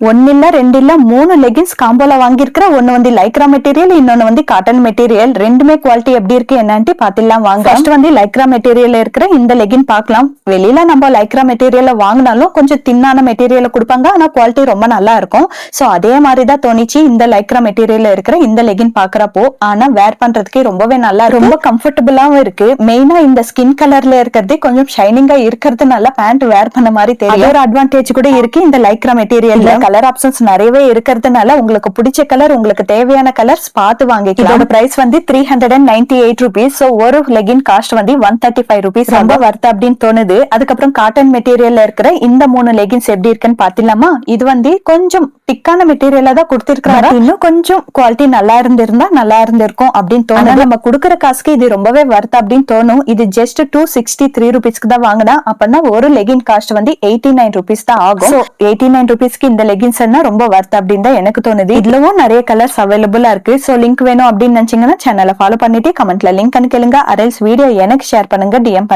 ஒன்னு இல்ல ரெண்டு இல்ல 3 லெகின்ஸ் காம்போல வாங்கியிருக்கிற. ஒன்னு வந்து லைக்ரா மெட்டீரியல், இன்னொன்னு வந்து காட்டன் மெட்டீரியல். ரெண்டுமே குவாலிட்டி எப்படி இருக்கு என்னன்னு பாத்திடலாம் வாங்க. ஃபர்ஸ்ட் வந்து லைக்ரா மெட்டீரியல் இருக்கிற இந்த லெகின் பார்க்கலாம். வெளியில நம்ம லைக்ரா மெட்டீரியல் வாங்கினாலும் கொஞ்சம் தின்னான மெட்டீரியல் கொடுப்பாங்க, ஆனா குவாலிட்டி ரொம்ப நல்லா இருக்கும். சோ அதே மாதிரிதான் தோணிச்சு இந்த லைக்ரா மெட்டீரியல் இருக்கிற இந்த லெகின் பாக்குறப்போ. ஆனா வேர் பண்றதுக்கே ரொம்பவே நல்லா, ரொம்ப கம்ஃபர்டபுளாவும் இருக்கு. மெயினா இந்த ஸ்கின் கலர்ல இருக்கிறது கொஞ்சம் ஷைனிங்கா இருக்கிறதுனால பேண்ட் வேர் பண்ண மாதிரி தெரியும். ஒரு அட்வான்டேஜ் கூட இருக்கு இந்த லைக்ரா மெட்டீரியல்ல. கலர் ஆப்ஷன்ஸ் நிறையவே இருக்கிறதுனால உங்களுக்கு பிடிச்ச கலர், உங்களுக்கு தேவையான கலர்ஸ் பார்த்து வாங்கிக்கலாம். இதோட பிரைஸ் வந்து 398 rupees. சோ ஒரு லெகின் காஸ்ட் வந்து 135 rupees. ரொம்ப வர்த் அப்படின்னு தோணுது. அதுக்கப்புறம் காட்டன் மெட்டீரியல்ல இருக்கிற இந்த 3 லெகின்ஸ் எப்படி இருக்குன்னு பாத்திரலாமா? இது வந்து கொஞ்சம் திக்கான மெட்டீரியலா தான் கொடுத்திருக்காங்க. இன்னும் கொஞ்சம் குவாலிட்டி நல்லா இருந்திருந்தா நல்லா இருந்திருக்கும் அப்படின்னு தோணும். நம்ம கொடுக்கற காசுக்கு இது ரொம்பவே வர்த் அப்படின்னு தோணும். இது ஜஸ்ட் 263 rupeesக்கு தான் வாங்கினா. அப்பனா ஒரு லெகின் காஸ்ட் வந்து 89 rupees தான் ஆகும். 89 rupeesக்கு இந்த லெகின்ஸ் ரொம்ப வர்த் அப்படின்னு தான் எனக்கு தோணுது. இதுலவும் நிறைய கலர்ஸ் அவைலபிளா இருக்கு. சோ லிங்க் வேணும் அப்படின்னு நினைச்சீங்கன்னா சேனலை ஃபாலோ பண்ணிட்டு கமெண்ட்ல லிங்க் அனுப்பிடுங்க. அரேல்ஸ் வீடியோ எனக்கு ஷேர் பண்ணுங்க, DM பண்ணுங்க.